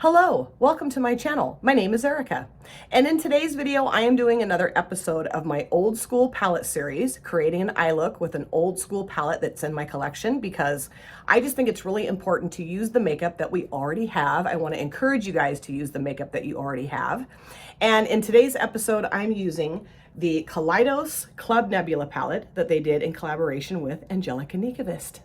Hello, welcome to my channel. My name is Erica, and in today's video I am doing another episode of my old school palette series, creating an eye look with an old school palette that's in my collection because I just think it's really important to use the makeup that we already have. I want to encourage you guys to use the makeup that you already have. And in today's episode I'm using the Kaleidos Club Nebula palette that they did in collaboration with Angelica Nyqvist.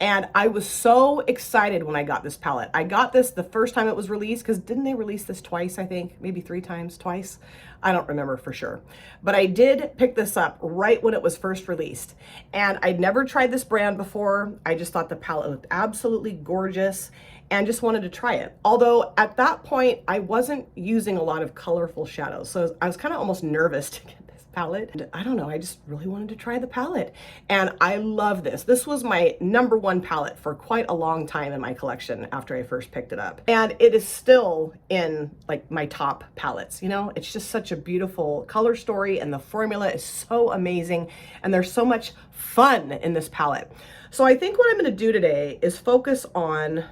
And I was so excited when I got this palette. I got this the first time it was released, because didn't they release this twice, I think? Maybe three times, twice? I don't remember for sure. But I did pick this up right when it was first released. And I'd never tried this brand before. I just thought the palette looked absolutely gorgeous and just wanted to try it. Although at that point, I wasn't using a lot of colorful shadows. So I was kind of almost nervous to get this palette. And I don't know, I just really wanted to try the palette. And I love this. This was my #1 palette for quite a long time in my collection after I first picked it up. And it is still in like my top palettes, you know? It's just such a beautiful color story and the formula is so amazing and there's so much fun in this palette. So I think what I'm gonna do today is focus on,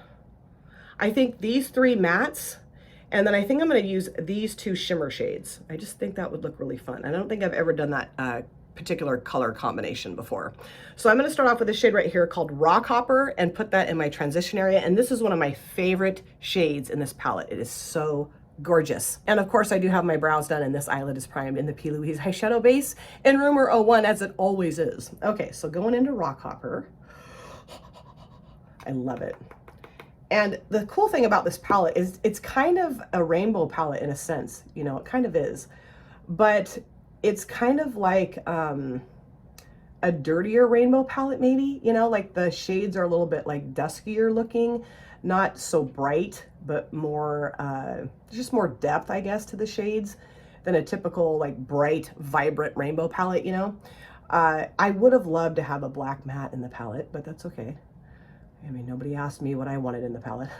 I think, these three mattes, and then I think I'm going to use these two shimmer shades. I just think that would look really fun. I don't think I've ever done that particular color combination before. So I'm going to start off with this shade right here called Rockhopper and put that in my transition area. And this is one of my favorite shades in this palette. It is so gorgeous. And of course I do have my brows done and this eyelid is primed in the P. Louise eyeshadow base in Rumor 01, as it always is. Okay, so going into Rockhopper. I love it. And the cool thing about this palette is it's kind of a rainbow palette in a sense, you know, it kind of is, but it's kind of like a dirtier rainbow palette maybe, you know, like the shades are a little bit like duskier looking, not so bright, but more, just more depth, I guess, to the shades than a typical like bright, vibrant rainbow palette, you know. I would have loved to have a black matte in the palette, but that's okay. I mean, nobody asked me what I wanted in the palette,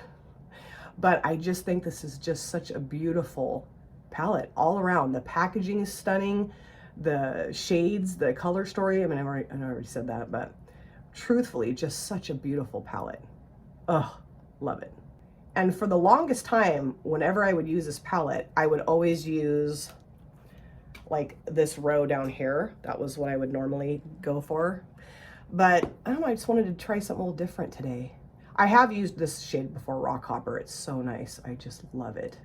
but I just think this is just such a beautiful palette all around. The packaging is stunning, the shades, the color story. I mean, I already said that, but truthfully, just such a beautiful palette. Oh, love it. And for the longest time, whenever I would use this palette, I would always use like this row down here. That was what I would normally go for. But I don't know, I just wanted to try something a little different today. I have used this shade before, Rockhopper. It's so nice. I just love it.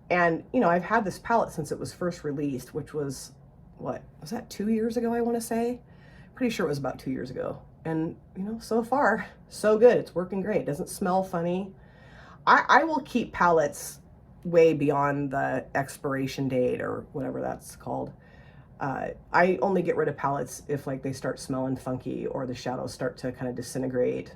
And, you know, I've had this palette since it was first released, which was, what, was that 2 years ago, I want to say? Pretty sure it was about 2 years ago. And, you know, so far, so good. It's working great. It doesn't smell funny. I will keep palettes way beyond the expiration date or whatever that's called. I only get rid of palettes if like they start smelling funky or the shadows start to kind of disintegrate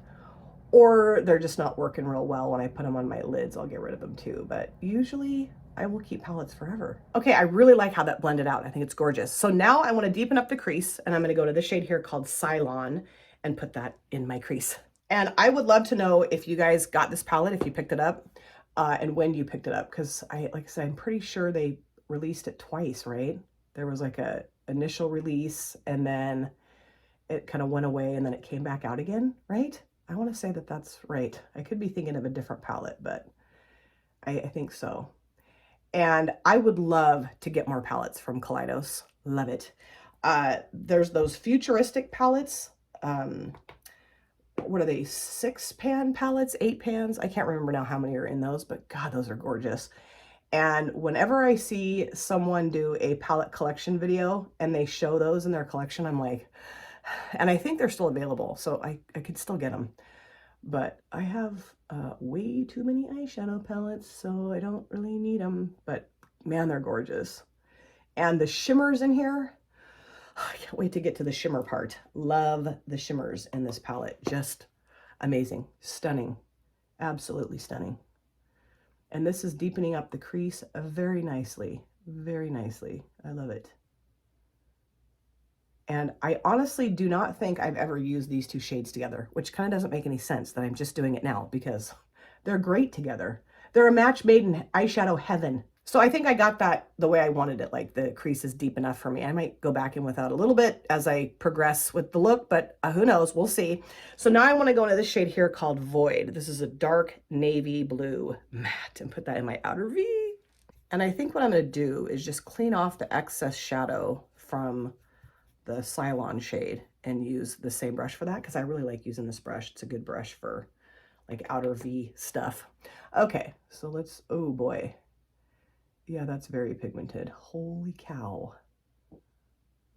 or they're just not working real well. When I put them on my lids, I'll get rid of them too. But usually I will keep palettes forever. Okay, I really like how that blended out. I think it's gorgeous. So now I want to deepen up the crease and I'm going to go to this shade here called Sylon and put that in my crease. And I would love to know if you guys got this palette, if you picked it up, and when you picked it up. Because like I said, I'm pretty sure they released it twice, right? There was like a initial release and then it kind of went away and then it came back out again, right? I want to say that that's right. I could be thinking of a different palette, but I think so. And I would love to get more palettes from Kaleidos. Love it. There's those futuristic palettes. What are they? 6-pan palettes, 8 pans? I can't remember now how many are in those, but God, those are gorgeous. And whenever I see someone do a palette collection video and they show those in their collection, I'm like, and I think they're still available, so I could still get them. But I have way too many eyeshadow palettes, so I don't really need them. But man, they're gorgeous. And the shimmers in here, I can't wait to get to the shimmer part. Love the shimmers in this palette. Just amazing, stunning, absolutely stunning. And this is deepening up the crease very nicely, very nicely. I love it. And I honestly do not think I've ever used these two shades together, which kind of doesn't make any sense that I'm just doing it now because they're great together. They're a match made in eyeshadow heaven So I think I got that the way I wanted it, like the crease is deep enough for me. I might go back in without a little bit as I progress with the look, but who knows, we'll see. So now I wanna go into this shade here called Void. This is a dark navy blue matte and put that in my outer V. And I think what I'm gonna do is just clean off the excess shadow from the Sylon shade and use the same brush for that because I really like using this brush. It's a good brush for like outer V stuff. Okay, so let's, oh boy. Yeah, that's very pigmented. Holy cow.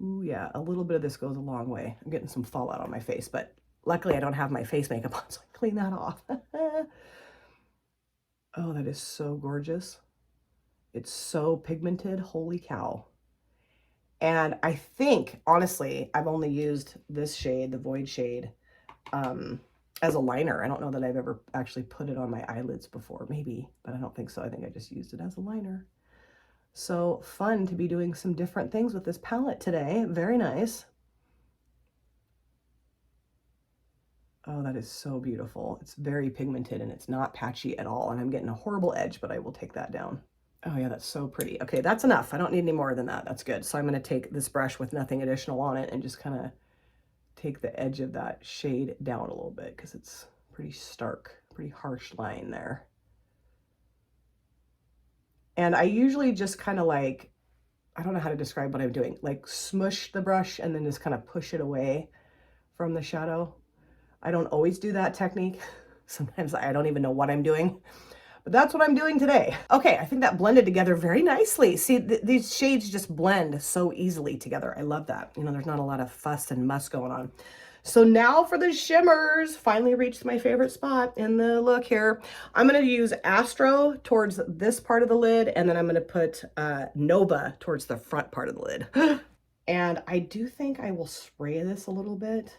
Ooh, yeah, a little bit of this goes a long way. I'm getting some fallout on my face, but luckily I don't have my face makeup on, so I clean that off. Oh, that is so gorgeous. It's so pigmented. Holy cow. And I think, honestly, I've only used this shade, the Void shade, as a liner. I don't know that I've ever actually put it on my eyelids before. Maybe, but I don't think so. I think I just used it as a liner. So fun to be doing some different things with this palette today. Very nice. Oh, that is so beautiful. It's very pigmented and it's not patchy at all. And I'm getting a horrible edge, but I will take that down. Oh yeah, that's so pretty. Okay, that's enough. I don't need any more than that. That's good. So I'm going to take this brush with nothing additional on it and just kind of take the edge of that shade down a little bit because it's pretty stark, pretty harsh line there. And I usually just kind of like, I don't know how to describe what I'm doing, like smush the brush and then just kind of push it away from the shadow. I don't always do that technique. Sometimes I don't even know what I'm doing, but that's what I'm doing today. Okay, I think that blended together very nicely. See, these shades just blend so easily together. I love that. You know, there's not a lot of fuss and muss going on. So now for the shimmers, finally reached my favorite spot in the look here. I'm gonna use Astro towards this part of the lid, and then I'm gonna put Nova towards the front part of the lid. And I do think I will spray this a little bit.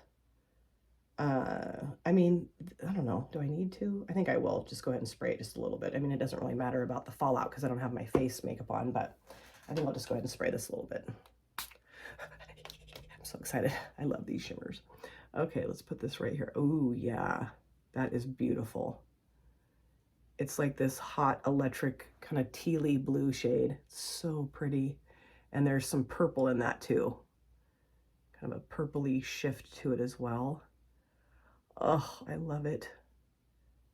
I mean, I don't know, do I need to? I think I will just go ahead and spray it just a little bit. I mean, it doesn't really matter about the fallout because I don't have my face makeup on, but I think I'll just go ahead and spray this a little bit. I'm so excited. I love these shimmers. Okay, let's put this right here. Oh yeah, that is beautiful. It's like this hot electric kind of tealy blue shade. So pretty. And there's some purple in that too. Kind of a purpley shift to it as well. Oh, I love it.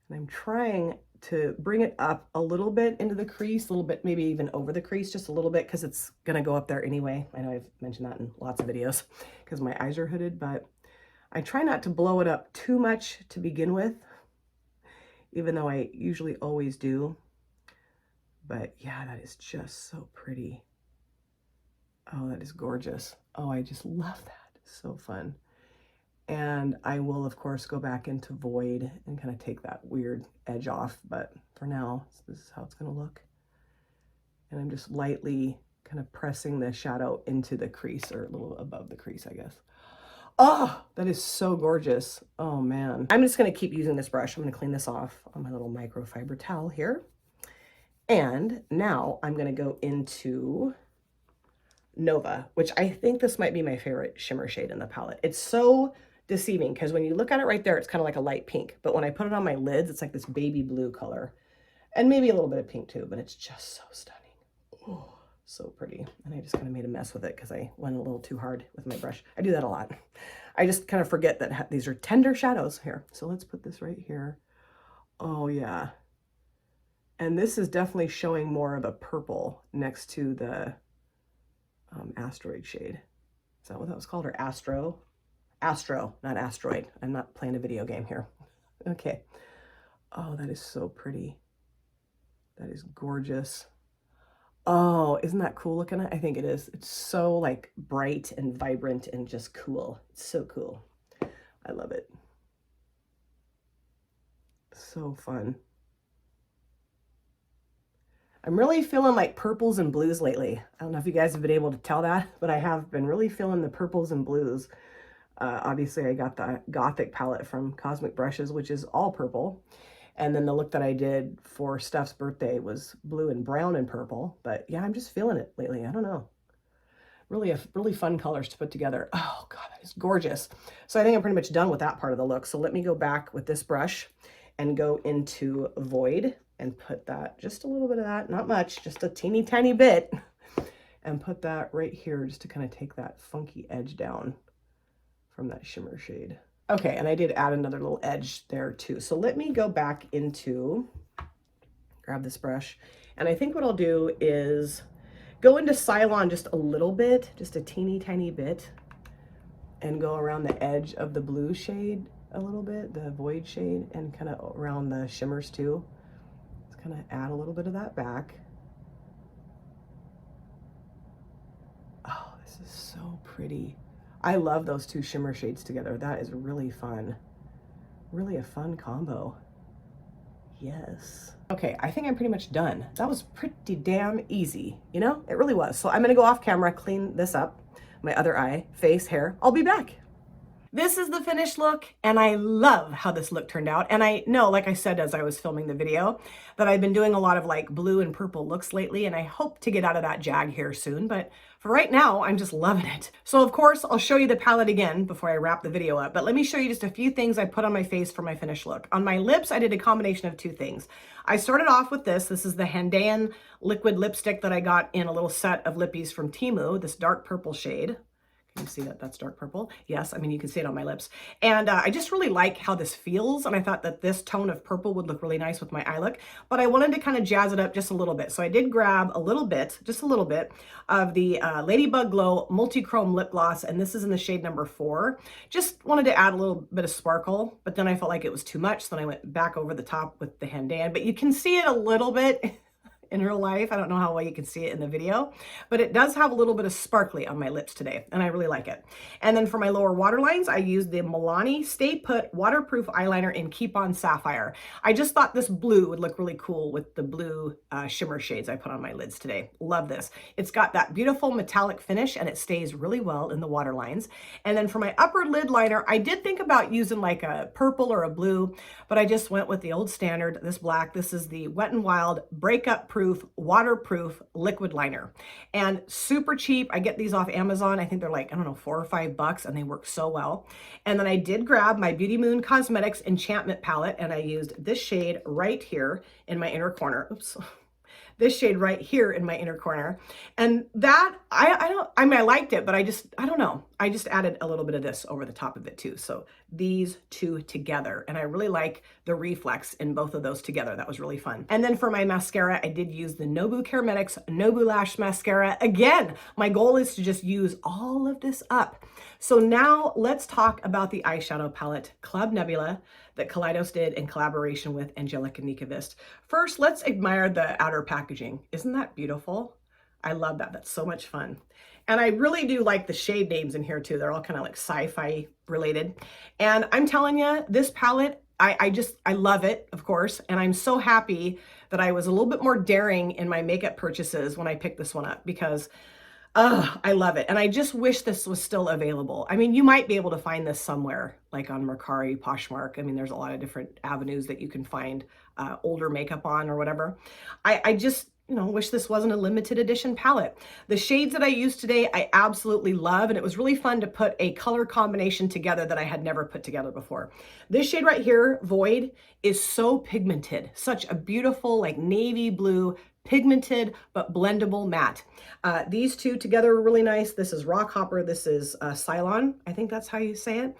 And I'm trying to bring it up a little bit into the crease, a little bit, maybe even over the crease, just a little bit, because it's gonna go up there anyway. I know I've mentioned that in lots of videos because my eyes are hooded, but I try not to blow it up too much to begin with, even though I usually always do. But yeah, that is just so pretty. Oh, that is gorgeous. Oh, I just love that. So fun. And I will, of course, go back into Void and kind of take that weird edge off. But for now, this is how it's going to look. And I'm just lightly kind of pressing the shadow into the crease, or a little above the crease, I guess. Oh, that is so gorgeous. Oh, man. I'm just going to keep using this brush. I'm going to clean this off on my little microfiber towel here. And now I'm going to go into Nova, which I think this might be my favorite shimmer shade in the palette. It's so deceiving because when you look at it right there, it's kind of like a light pink. But when I put it on my lids, it's like this baby blue color. And maybe a little bit of pink too, but it's just so stunning. Oh, so pretty. And I just kind of made a mess with it because I went a little too hard with my brush. I do that a lot. I just kind of forget that these are tender shadows here. So let's put this right here. Oh yeah. And this is definitely showing more of a purple next to the asteroid shade. Is that what that was called? Or Astro? Astro, not asteroid. I'm not playing a video game here. Okay. Oh, that is so pretty. That is gorgeous. Oh, isn't that cool looking? I think it is. It's so like bright and vibrant and just cool. It's so cool. I love it. So fun. I'm really feeling like purples and blues lately. I don't know if you guys have been able to tell that, but I have been really feeling the purples and blues. Obviously, I got the Gothic palette from Cosmic Brushes, which is all purple. And then the look that I did for Steph's birthday was blue and brown and purple. But yeah, I'm just feeling it lately. I don't know. Really fun colors to put together. Oh, God, that is gorgeous. So I think I'm pretty much done with that part of the look. So let me go back with this brush and go into Void. and put that, just a little bit of that, not much, just a teeny tiny bit, and put that right here just to kind of take that funky edge down from that shimmer shade. Okay, and I did add another little edge there too. So let me go back into, grab this brush, and I think what I'll do is go into Sylon just a little bit, just a teeny tiny bit, and go around the edge of the blue shade a little bit, the void shade, and kind of around the shimmers too. Let's kind of add a little bit of that back. Oh, this is so pretty. I love those two shimmer shades together. That is really fun. Really a fun combo. Yes. Okay, I think I'm pretty much done. That was pretty damn easy, you know? It really was. So I'm gonna go off camera, clean this up, my other eye, face, hair. I'll be back. This is the finished look, and I love how this look turned out. And I know, like I said as I was filming the video, that I've been doing a lot of like blue and purple looks lately, and I hope to get out of that jag here soon, but for right now, I'm just loving it. So of course, I'll show you the palette again before I wrap the video up, but let me show you just a few things I put on my face for my finished look. On my lips, I did a combination of two things. I started off with this. This is the Handan liquid lipstick that I got in a little set of lippies from Temu, this dark purple shade. Can you see that that's dark purple? Yes, I mean, you can see it on my lips. And I just really like how this feels. And I thought that this tone of purple would look really nice with my eye look, but I wanted to kind of jazz it up just a little bit. So I did grab a little bit, just a little bit of the Ladybug Glow Multi-Chrome Lip Gloss. And this is in the shade number 4. Just wanted to add a little bit of sparkle, but then I felt like it was too much. So then I went back over the top with the Handan, but you can see it a little bit in real life. I don't know how well you can see it in the video, but it does have a little bit of sparkly on my lips today, and I really like it. And then for my lower waterlines, I used the Milani Stay Put Waterproof Eyeliner in Keep On Sapphire. I just thought this blue would look really cool with the blue shimmer shades I put on my lids today. Love this. It's got that beautiful metallic finish, and it stays really well in the waterlines. And then for my upper lid liner, I did think about using like a purple or a blue, but I just went with the old standard, this black. This is the Wet n Wild Breakup Proof waterproof liquid liner, and super cheap. I get these off Amazon. I think they're like, I don't know, $4 or $5, and they work so well. And then I did grab my Beauty Moon Cosmetics Enchantment palette, and I used this shade right here in my inner corner. Oops. This shade right here in my inner corner. And that, I mean, I liked it, but I don't know. I just added a little bit of this over the top of it too. So these two together. And I really like the reflex in both of those together. That was really fun. And then for my mascara, I did use the Nobu Cosmetics Nobu Lash Mascara. Again, my goal is to just use all of this up. So now let's talk about the eyeshadow palette Club Nebula that Kaleidos did in collaboration with Angelica Nyqvist. First, let's admire the outer packaging. Isn't that beautiful? I love that. That's so much fun. And I really do like the shade names in here too. They're all kind of like sci-fi related. And I'm telling you, this palette, I love it, of course. And I'm so happy that I was a little bit more daring in my makeup purchases when I picked this one up, because I love it. And I just wish this was still available. I mean, you might be able to find this somewhere, like on Mercari, Poshmark. I mean, there's a lot of different avenues that you can find older makeup on or whatever. I just, you know, wish this wasn't a limited edition palette. The shades that I used today, I absolutely love. And it was really fun to put a color combination together that I had never put together before. This shade right here, Void, is so pigmented. Such a beautiful, like navy blue, pigmented but blendable matte. These two together are really nice. This is Rockhopper. This is Sylon. I think that's how you say it.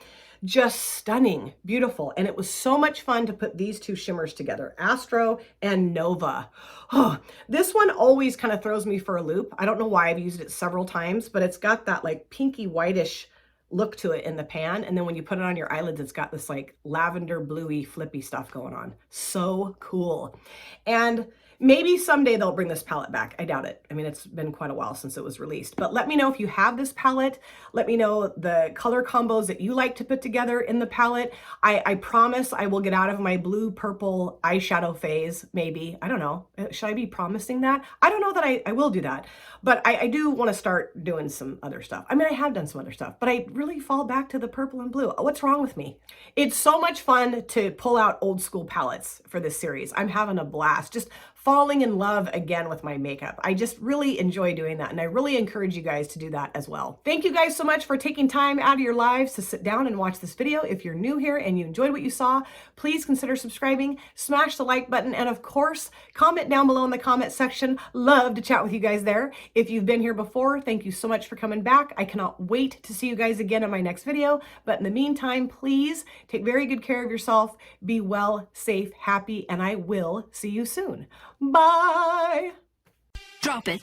Just stunning, beautiful. And it was so much fun to put these two shimmers together, Astro and Nova. Oh, this one always kind of throws me for a loop. I don't know why. I've used it several times, but it's got that like pinky whitish look to it in the pan. And then when you put it on your eyelids, it's got this like lavender bluey flippy stuff going on. So cool. And maybe someday they'll bring this palette back. I doubt it. I mean, it's been quite a while since it was released, but let me know if you have this palette. Let me know the color combos that you like to put together in the palette. I promise I will get out of my blue purple eyeshadow phase. Maybe, I don't know. Should I be promising that? I don't know that I will do that, but I do want to start doing some other stuff. I mean, I have done some other stuff, but I really fall back to the purple and blue. What's wrong with me? It's so much fun to pull out old school palettes for this series. I'm having a blast. Just falling in love again with my makeup. I just really enjoy doing that, and I really encourage you guys to do that as well. Thank you guys so much for taking time out of your lives to sit down and watch this video. If you're new here and you enjoyed what you saw, please consider subscribing, smash the like button, and of course, comment down below in the comment section. Love to chat with you guys there. If you've been here before, thank you so much for coming back. I cannot wait to see you guys again in my next video. But in the meantime, please take very good care of yourself. Be well, safe, happy, and I will see you soon. Bye. Drop it.